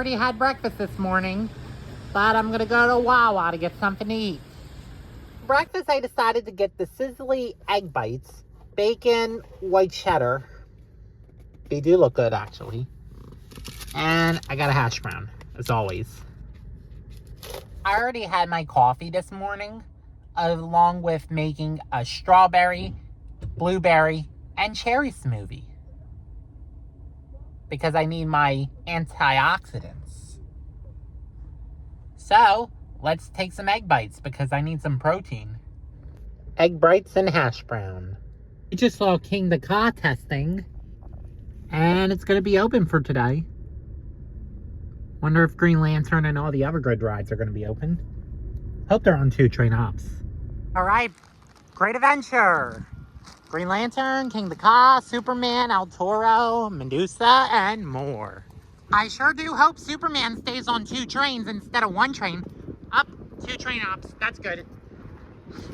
Already had breakfast this morning, but I'm gonna go to Wawa to get something to eat. Breakfast, I decided to get the sizzly egg bites, bacon, white cheddar. They do look good, actually. And I got a hash brown, as always. I already had my coffee this morning, along with making a strawberry, blueberry, and cherry smoothie. Because I need my antioxidants. So, let's take some egg bites because I need some protein. Egg bites and hash brown. We just saw Kingda Ka testing, and it's going to be open for today. Wonder if Green Lantern and all the other good rides are going to be open. Hope they're on 2 train hops. All right, great adventure. Green Lantern, Kingda Ka, Superman, Toro, Medusa, and more. I sure do hope Superman stays on 2 trains instead of 1 train. Up, 2 train hops, that's good.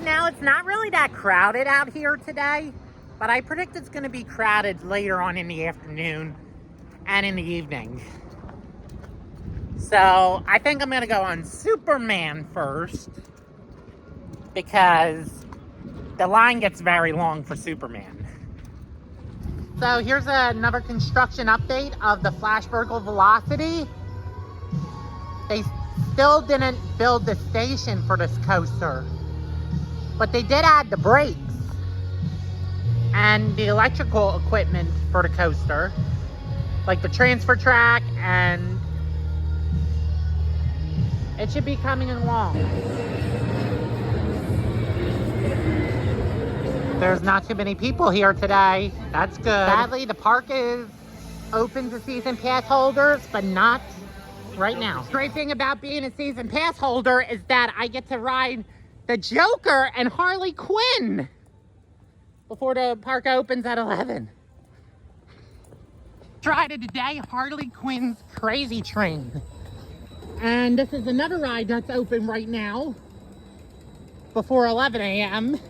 Now, it's not really that crowded out here today, but I predict it's going to be crowded later on in the afternoon and in the evening. So, I think I'm going to go on Superman first, because the line gets very long for Superman. So here's another construction update of the Flash Vertical Velocity. They still didn't build the station for this coaster, but they did add the brakes and the electrical equipment for the coaster, like the transfer track, and it should be coming along. There's not too many people here today. That's good. Sadly, the park is open to season pass holders, but not right now. The great thing about being a season pass holder is that I get to ride the Joker and Harley Quinn before the park opens at 11. Tried it today, Harley Quinn's Crazy Train. And this is another ride that's open right now before 11 a.m.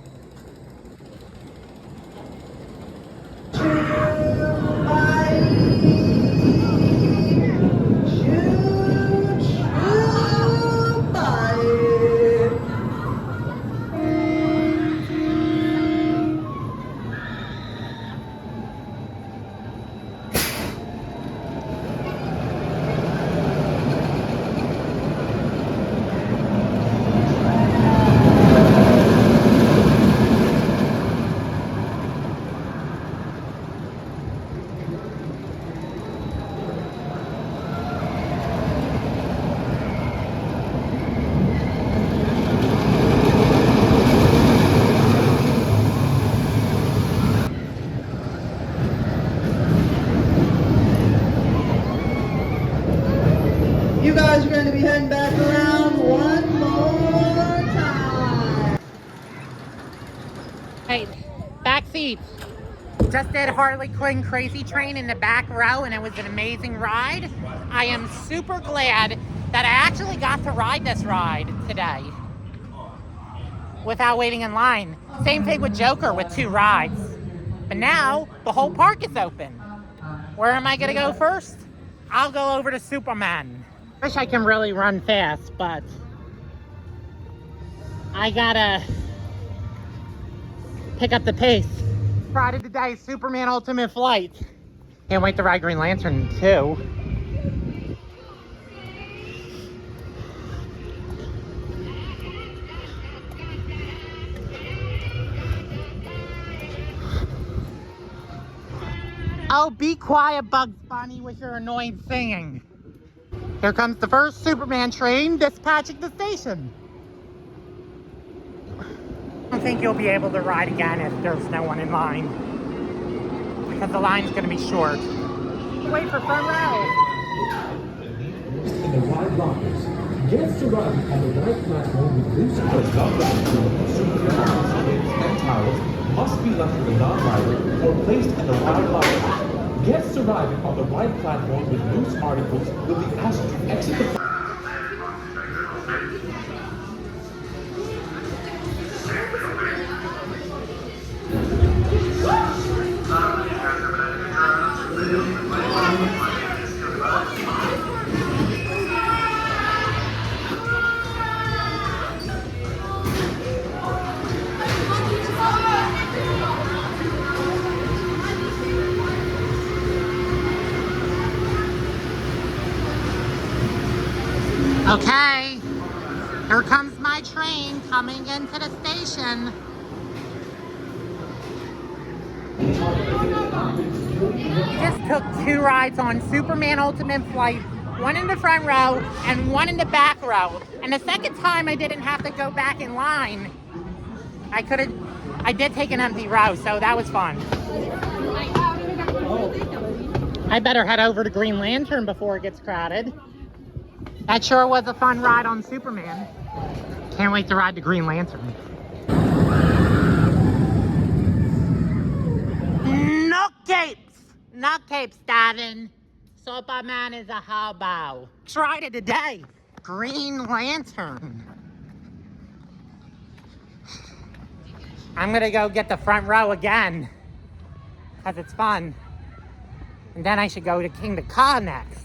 You guys are going to be heading back around one more time. Hey, back seats. Just did Harley Quinn Crazy Train in the back row, and it was an amazing ride. I am super glad that I actually got to ride this ride today without waiting in line. Same thing with Joker with 2 rides. But now, the whole park is open. Where am I going to go first? I'll go over to Superman. Wish I can really run fast, but I gotta pick up the pace. Friday today, Superman Ultimate Flight. Can't wait to ride Green Lantern too. Oh, be quiet, Bugs Bunny, with your annoying singing. Here comes the first Superman train dispatching the station. I don't think you'll be able to ride again if there's no one in line, because the line's going to be short. Wait for front row. In the wide lockers, guests arriving on the right platform with loose and towels must be left with a non-rider or placed in the wide lockers. Guests arriving on the right platform with loose articles will be asked to exit the Okay, here comes my train coming into the station. We just took 2 rides on Superman Ultimate Flight, one in the front row and one in the back row. And the second time I didn't have to go back in line. I did take an empty row, so that was fun. I better head over to Green Lantern before it gets crowded. That sure was a fun ride on Superman. Can't wait to ride the Green Lantern. No capes! No capes, Davin. Superman is a hobo. Let's ride it today. Green Lantern. I'm gonna go get the front row again, because it's fun. And then I should go to Kingda Ka next.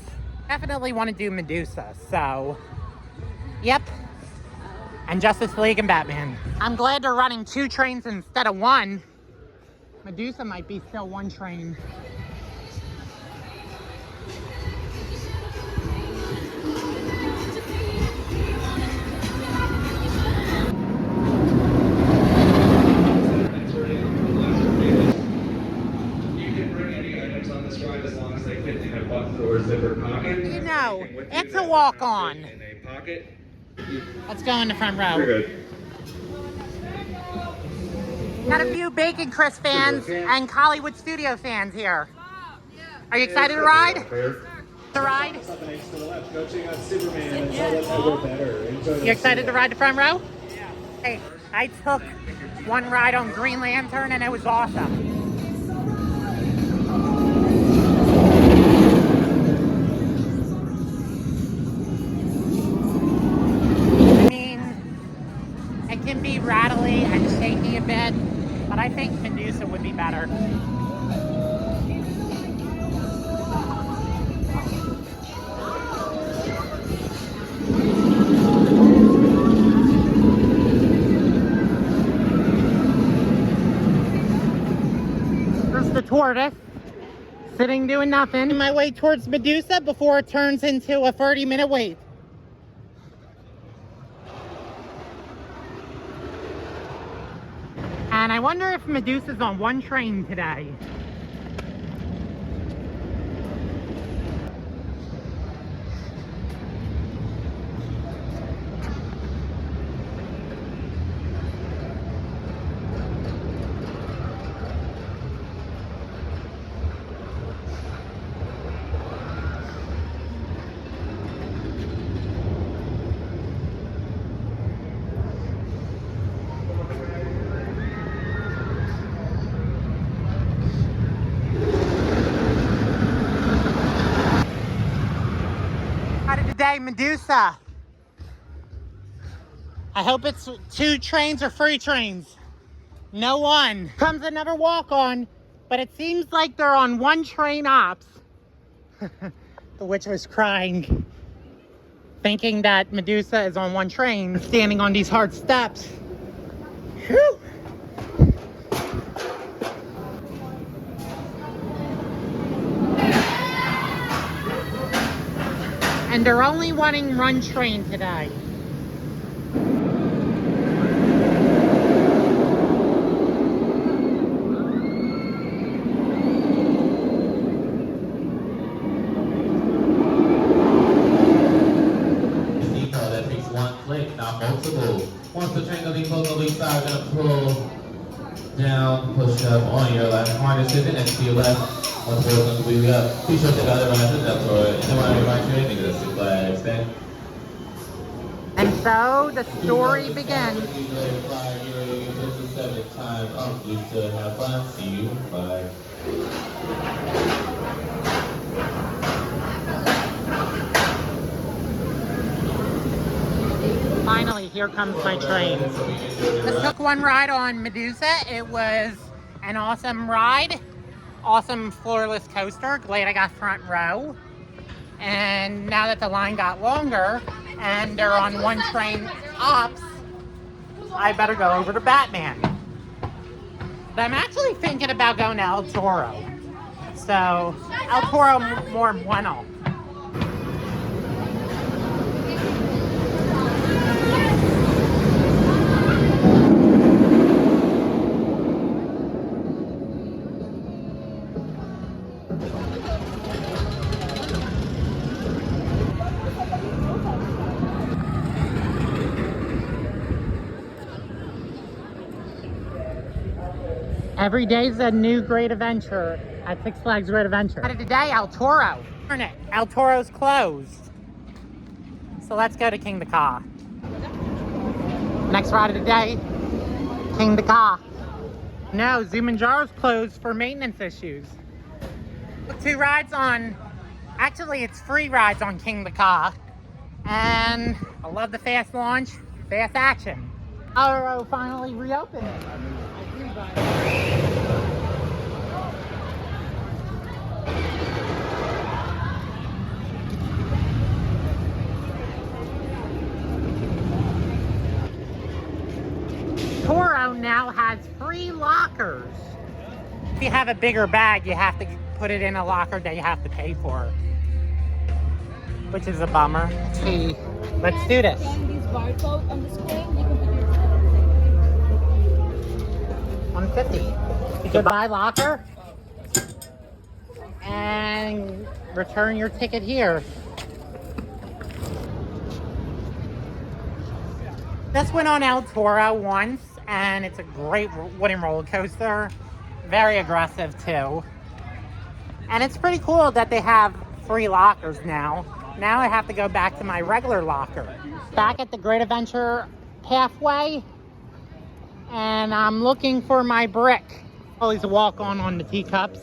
Definitely want to do Medusa, so yep. And Justice League and Batman. I'm glad they're running 2 trains instead of 1. Medusa might be still 1 train. You know, it's a walk-on. Let's go in the front row. You're good. Got a few Bacon Crisp fans and Hollywood Studio fans here. Are you excited to ride? To ride? You excited to ride the front row? Hey, I took 1 ride on Green Lantern and it was awesome. It can be rattly and shaky a bit, but I think Medusa would be better. There's the tortoise, sitting doing nothing. My way towards Medusa before it turns into a 30-minute wait. And I wonder if Medusa's on 1 train today. Today, Medusa. I hope it's 2 trains or 3 trains. No 1. Comes another walk-on, but it seems like they're on 1 train ops. The witch was crying, thinking that Medusa is on 1 train, standing on these hard steps. Whew. And they're only running 1 train today. That takes 1 click, not multiple. Once the train goes close on the lead side, we're gonna pull down, push up on your left. Harness is next to your left. Once we're going to move up, t-shirt the other right, that's all right. And then when I remind you, nigga, that's 6 flags, stand. And so the story begins. Time up, you to have fun. See you. Bye. Finally, here comes my train. Just took 1 ride on Medusa. It was an awesome ride. Awesome floorless coaster. Glad I got front row. And now that the line got longer and they're on 1 train ops, I better go over to Batman. But I'm actually thinking about going to El Toro. So, El Toro more bueno. Every day's a new great adventure at Six Flags Great Adventure. Today, El Toro. El Toro's closed. So let's go to Kingda Ka. Next ride of the day, Kingda Ka. No, Zumanjaro's closed for maintenance issues. 2 rides on, actually it's 3 rides on Kingda Ka. And I love the fast launch, fast action. Toro finally reopened. Toro now has free lockers. If you have a bigger bag, you have to put it in a locker that you have to pay for, which is a bummer. Hey, let's do this. This barcode on the screen, you can put your 150. You could buy locker and return your ticket here. This went on El Toro once, and it's a great wooden roller coaster. Very aggressive too. And it's pretty cool that they have free lockers now. Now I have to go back to my regular locker. Back at the Great Adventure halfway, and I'm looking for my brick. Always walk on the teacups.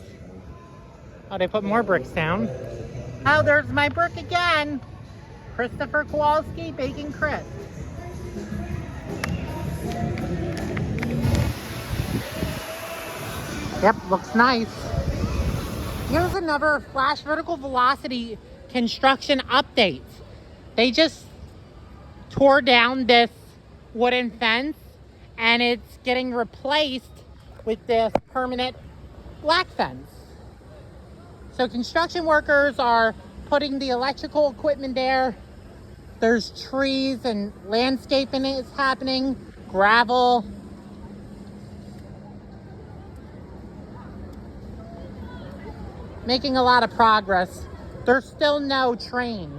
Oh, they put more bricks down. Oh, there's my brick again. Christopher Kowalski Bacon Crisp. Yep, looks nice. Here's another Flash Vertical Velocity construction update. They just tore down this wooden fence and it's getting replaced with this permanent black fence. So construction workers are putting the electrical equipment there. There's trees and landscaping is happening, gravel. Making a lot of progress. There's still no train.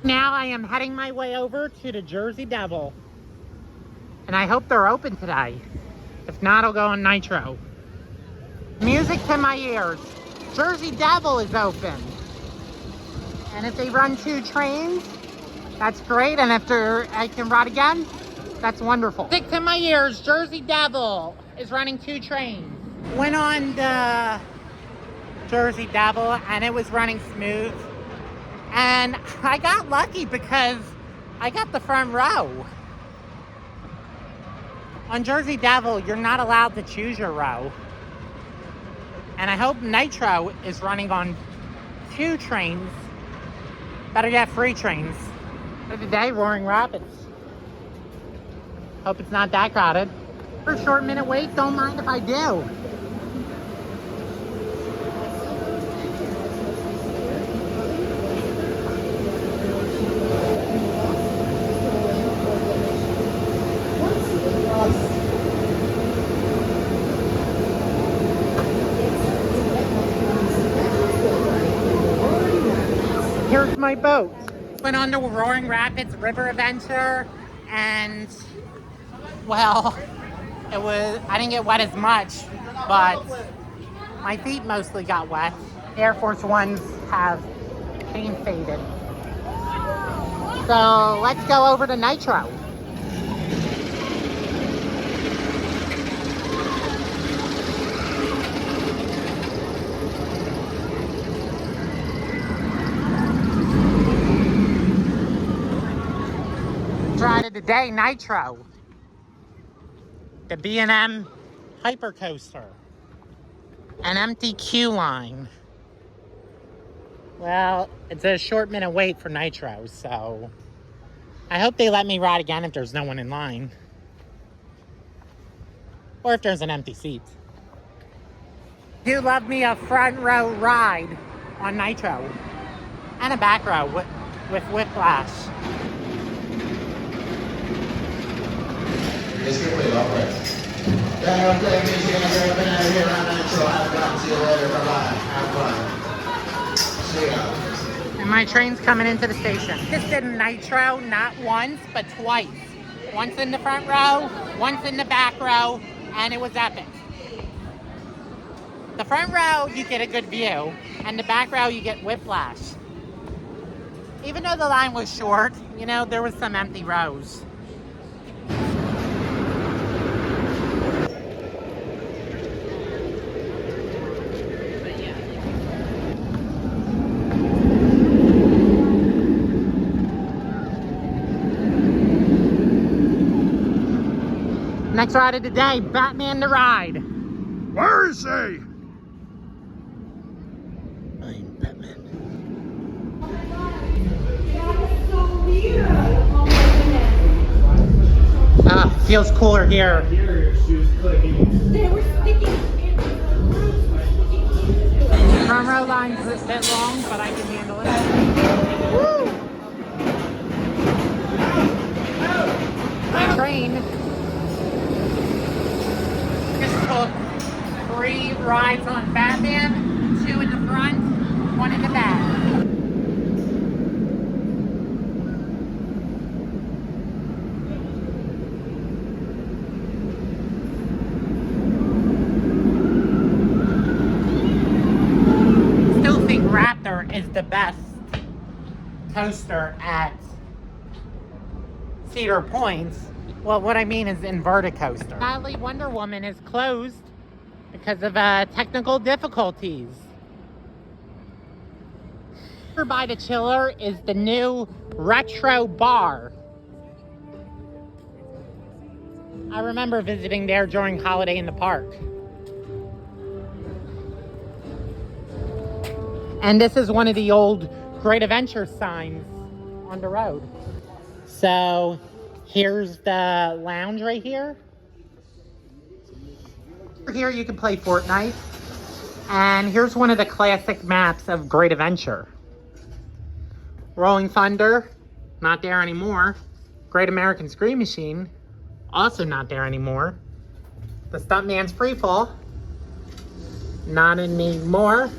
Now I am heading my way over to the Jersey Devil. And I hope they're open today. If not, I'll go on Nitro. Music to my ears. Jersey Devil is open. And if they run 2 trains, that's great. And if I can ride again, that's wonderful. Music to my ears. Jersey Devil is running 2 trains. Went on the Jersey Devil and it was running smooth, and I got lucky because I got the front row. On Jersey Devil, you're not allowed to choose your row, and I hope Nitro is running on 2 trains. Better get 3 trains. For today, Roaring Rapids. Hope it's not that crowded. For a short minute wait, don't mind if I do. Here's my boat. Went on the Roaring Rapids River Adventure, and well, I didn't get wet as much, but my feet mostly got wet. Air Force Ones have paint faded. So let's go over to Nitro. Ride of the day, Nitro. The B&M Hypercoaster. An empty queue line. Well, it's a short minute wait for Nitro, so I hope they let me ride again if there's no one in line. Or if there's an empty seat. Do love me a front row ride on Nitro. And a back row with Whiplash. Let's get away, all right. Have fun. See ya. And my train's coming into the station. Just did Nitro not once, but twice. Once in the front row, once in the back row, and it was epic. The front row, you get a good view, and the back row, you get whiplash. Even though the line was short, you know, there was some empty rows. Next ride of the day, Batman the Ride. Where is he? I'm Batman. Ah, feels cooler here. They were sticking. Front row line's a bit long, but I can handle it. Woo! My train just took 3 rides on Batman, 2 in the front, 1 in the back. Still think Raptor is the best coaster at Cedar Point. Well, what I mean is inverted coaster. Sadly, Wonder Woman is closed because of technical difficulties. Here by the chiller is the new retro bar. I remember visiting there during Holiday in the Park. And this is one of the old Great Adventure signs on the road. So here's the lounge right here. Here you can play Fortnite. And here's one of the classic maps of Great Adventure. Rolling Thunder, not there anymore. Great American Scream Machine, also not there anymore. The Stuntman's Freefall, not anymore.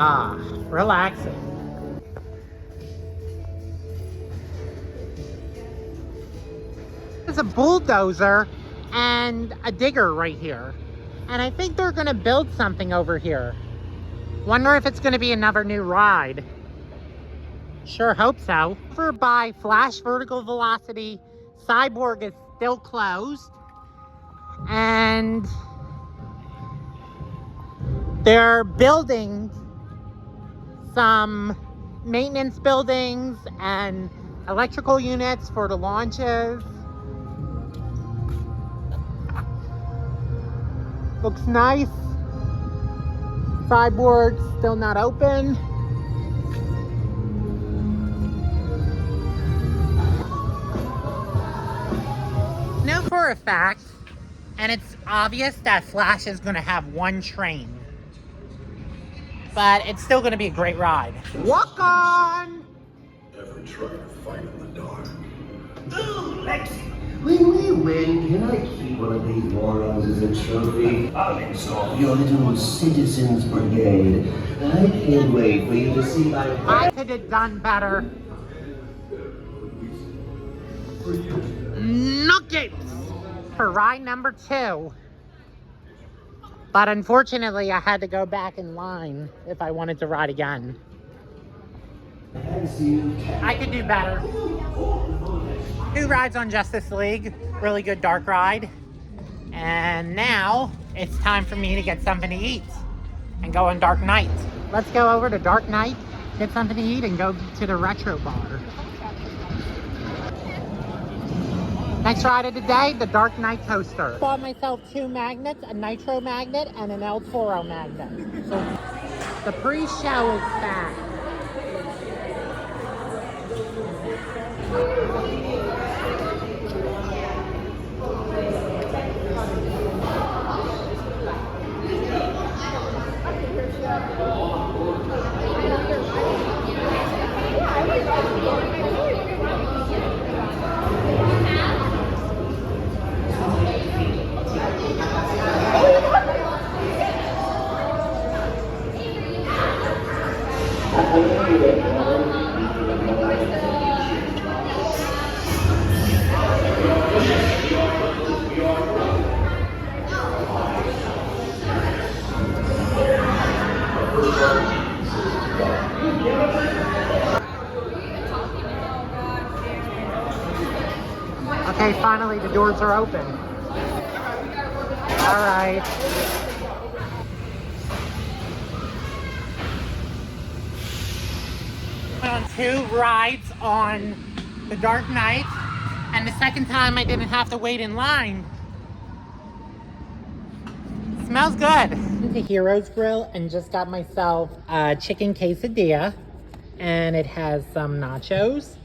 Ah, relaxing. There's a bulldozer and a digger right here. And I think they're gonna build something over here. Wonder if it's gonna be another new ride. Sure hope so. Over by Flash Vertical Velocity, Cyborg is still closed. And they're building some maintenance buildings and electrical units for the launches. Looks nice. Cyborg still not open. Know for a fact, and it's obvious that Flash is gonna have 1 train. But it's still gonna be a great ride. Walk on! Ever try to fight in the dark? Ooh, Lexi! When we win, can I keep one of these morons as a trophy? I'll install your little citizens brigade. I can't wait for you to see my... I could have done better. Nuggets! For ride number 2. But unfortunately, I had to go back in line if I wanted to ride again. I could do better. 2 rides on Justice League. Really good dark ride. And now, it's time for me to get something to eat and go on Dark Knight. Let's go over to Dark Knight, get something to eat, and go to the retro bar. Next ride of the day, the Dark Knight coaster. Bought myself 2 magnets, a Nitro magnet and an El Toro magnet. So the pre-show is back. Okay, finally the doors are open. All right. Went on 2 rides on the Dark Knight, and the second time I didn't have to wait in line. Smells good. Went to Heroes Grill and just got myself a chicken quesadilla, and it has some nachos,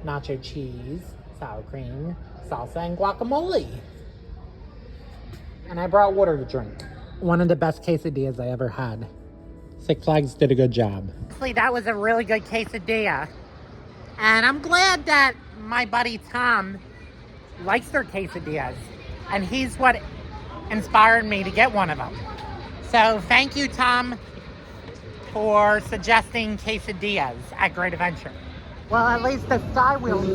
nacho cheese, sour cream, salsa, and guacamole. And I brought water to drink. One of the best quesadillas I ever had. Six Flags did a good job. Actually, that was a really good quesadilla. And I'm glad that my buddy Tom likes their quesadillas. And he's what inspired me to get one of them. So thank you, Tom, for suggesting quesadillas at Great Adventure. Well, at least the sky wheel. And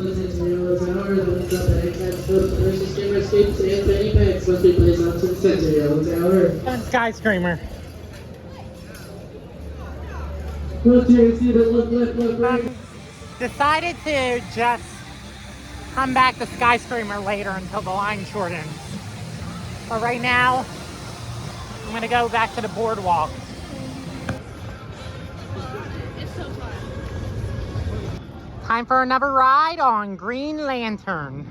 SkyScreamer. Decided to just come back to SkyScreamer later until the line shortens. But right now, I'm gonna go back to the Boardwalk. It's so fun. Time for another ride on Green Lantern.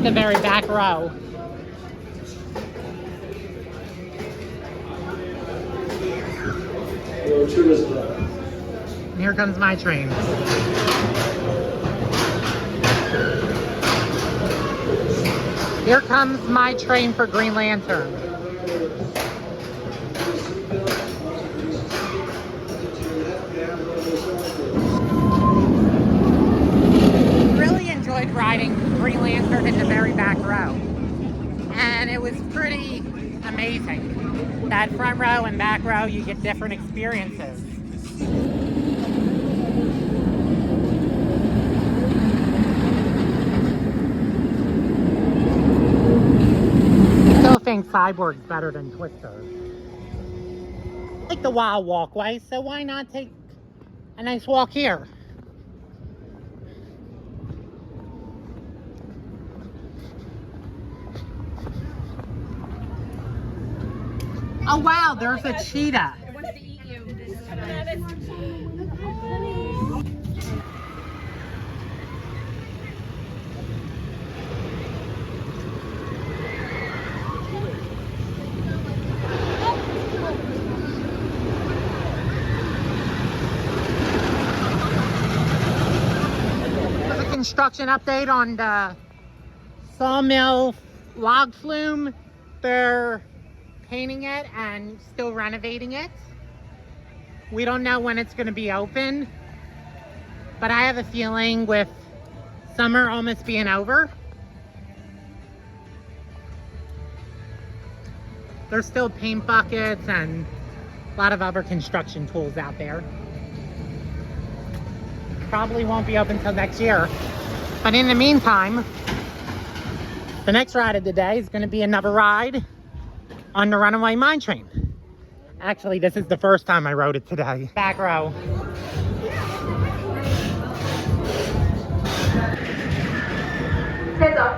The very back row. And here comes my train. Here comes my train for Green Lantern. Really enjoyed riding Green Lantern in the very back row. And it was pretty amazing. That front row and back row, you get different experiences. Still think Cyborg's better than Twister. I like the wild walkway, so why not take a nice walk here? Oh wow, there's a cheetah. It wants to eat you. There's a construction update on the sawmill log flume. They're painting it and still renovating it. We don't know when it's going to be open, but I have a feeling with summer almost being over, there's still paint buckets and a lot of other construction tools out there. Probably won't be open until next year, but in the meantime, the next ride of the day is going to be another ride on the Runaway Mine Train. Actually, this is the first time I rode it today. Back row. Heads up.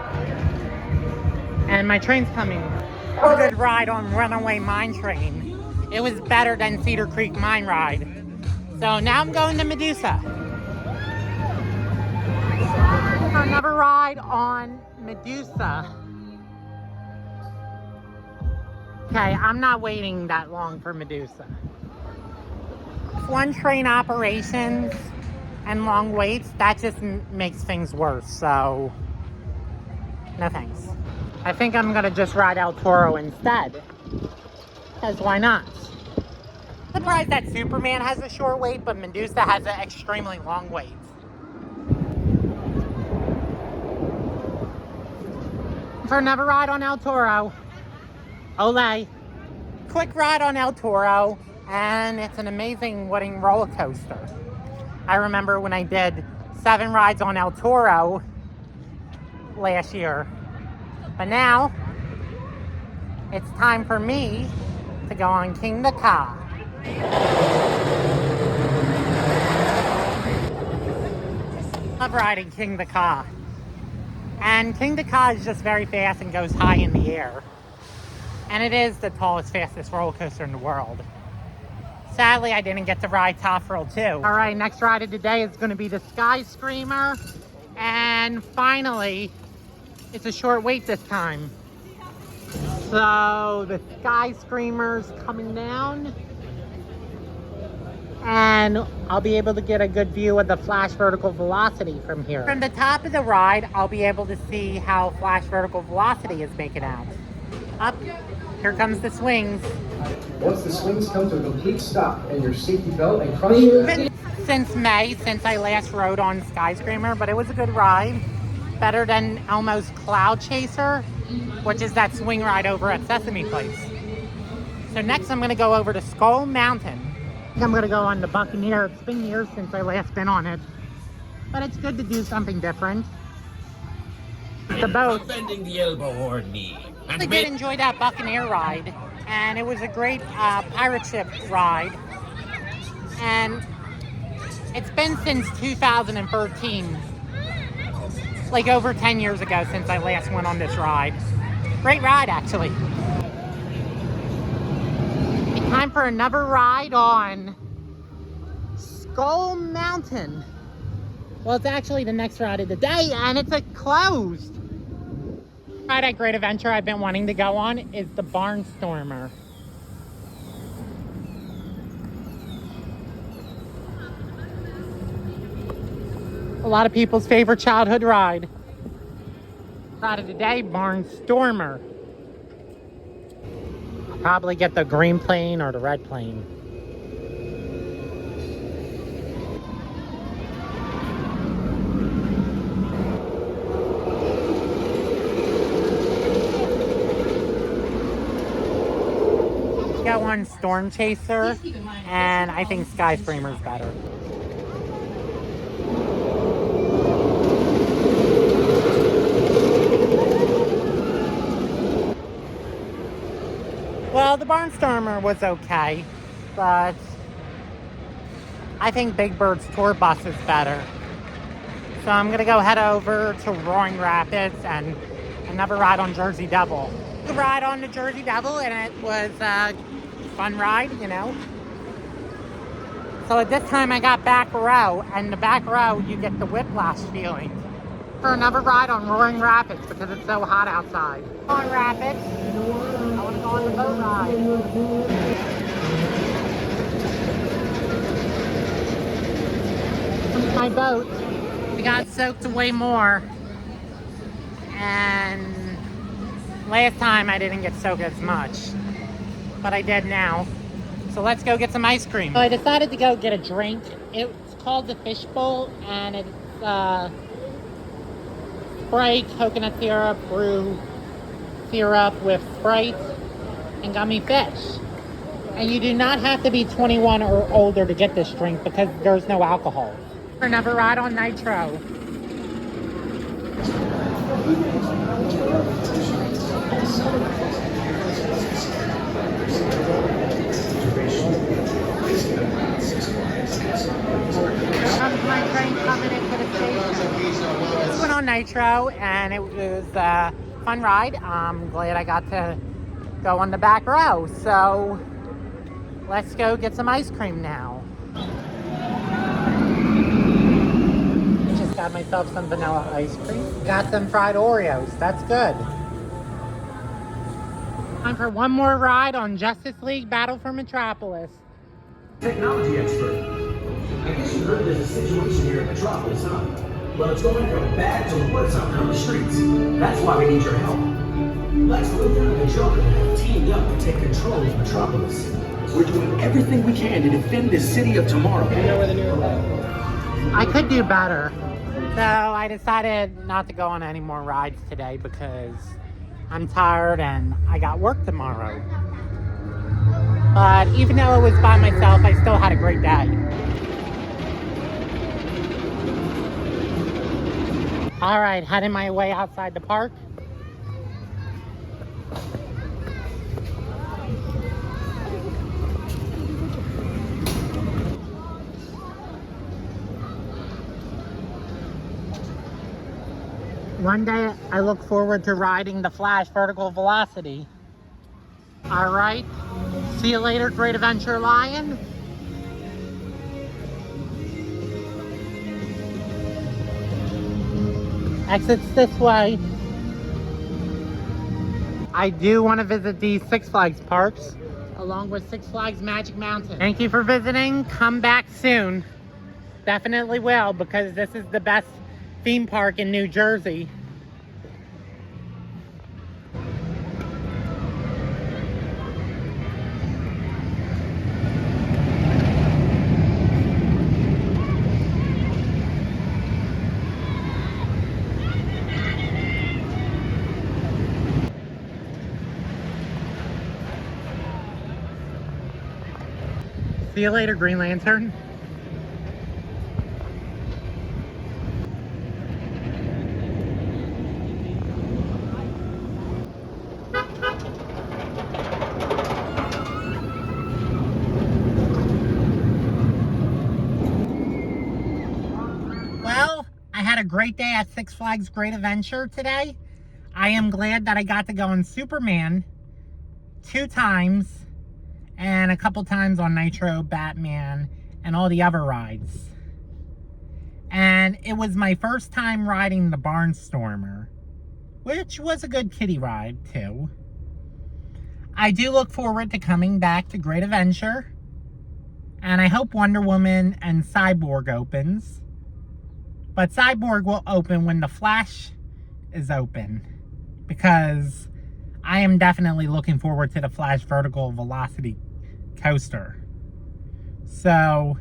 And my train's coming. It was a good ride on Runaway Mine Train. It was better than Cedar Creek Mine Ride. So now I'm going to Medusa. Another ride on Medusa. Okay, I'm not waiting that long for Medusa. One train operations and long waits, that just makes things worse, so no thanks. I think I'm gonna just ride El Toro instead, because why not? I'm surprised that Superman has a short wait, but Medusa has an extremely long wait. For another ride on El Toro. Olay. Quick ride on El Toro, and it's an amazing wooden roller coaster. I remember when I did 7 rides on El Toro last year. But now, it's time for me to go on Kingda Ka. Love riding Kingda Ka. And Kingda Ka is just very fast and goes high in the air. And it is the tallest, fastest roller coaster in the world. Sadly, I didn't get to ride Top Thrill 2. All right, next ride of the day is going to be the SkyScreamer. And finally, it's a short wait this time. So the SkyScreamer's coming down. And I'll be able to get a good view of the flash vertical velocity from here. From the top of the ride, I'll be able to see how flash vertical velocity is making out. Up, here comes the swings. Once the swings come to a complete stop and your safety belt and crush your... Since May, since I last rode on SkyScreamer, but it was a good ride. Better than Elmo's Cloud Chaser, which is that swing ride over at Sesame Place. So next I'm gonna go over to Skull Mountain. I'm gonna go on the Buccaneer. It's been years since I last been on it, but it's good to do something different. The boat. Bending the elbow or knee. I did enjoy that Buccaneer ride, and it was a great pirate ship ride. And it's been since 2013, like over 10 years ago since I last went on this ride. Great ride, actually. Time for another ride on Skull Mountain. Well, it's actually the next ride of the day, and it's closed. Ride at Great Adventure I've been wanting to go on is the Barnstormer. A lot of people's favorite childhood ride. Ride of the day, Barnstormer. Probably get the green plane or the red plane. Got one Storm Chaser, and I think SkyScreamer's better. Well, the Barnstormer was okay, but I think Big Bird's tour bus is better. So I'm gonna go head over to Roaring Rapids and another ride on Jersey Devil. The ride on the Jersey Devil, and it was a fun ride, you know. So at this time I got back row, and the back row you get the whiplash feeling. For another ride on Roaring Rapids because it's so hot outside. Roaring Rapids. I want to go on the boat ride. My boat. We got soaked way more. And last time I didn't get soaked as much. But I did now. So let's go get some ice cream. So I decided to go get a drink. It's called the Fishbowl, and it's Sprite, coconut syrup, brew syrup with Sprite and gummy fish. And you do not have to be 21 or older to get this drink because there's no alcohol. Another ride on Nitro. Comes my train coming into the station. This went on Nitro, and it was a fun ride. I'm glad I got to go on the back row. So let's go get some ice cream now. Just got myself some vanilla ice cream. Got some fried Oreos. That's good. Time for one more ride on Justice League Battle for Metropolis. Technology expert. I guess you heard there's a situation here in Metropolis, huh? Well, it's going from bad to worse out there on the streets. That's why we need your help. Lex Luthor and the Joker have teamed up to take control of Metropolis. We're doing everything we can to defend this city of tomorrow. I could do better. So I decided not to go on any more rides today because I'm tired and I got work tomorrow. But even though it was by myself, I still had a great day. All right, heading my way outside the park. One day, I look forward to riding the Flash Vertical Velocity. All right, see you later, Great Adventure Lion. Exits this way. I do want to visit these Six Flags parks, along with Six Flags Magic Mountain. Thank you for visiting. Come back soon. Definitely will, because this is the best theme park in New Jersey. See you later, Green Lantern. Well, I had a great day at Six Flags Great Adventure today. I am glad that I got to go on Superman 2 times and a couple times on Nitro, Batman, and all the other rides. And it was my first time riding the Barnstormer, which was a good kiddie ride too. I do look forward to coming back to Great Adventure, and I hope Wonder Woman and Cyborg opens. But Cyborg will open when the Flash is open, because I am definitely looking forward to the Flash Vertical Velocity coaster. So,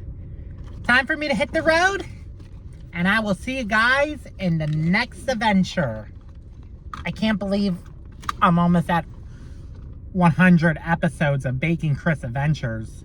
time for me to hit the road, and I will see you guys in the next adventure. I can't believe I'm almost at 100 episodes of Baking Chris Adventures.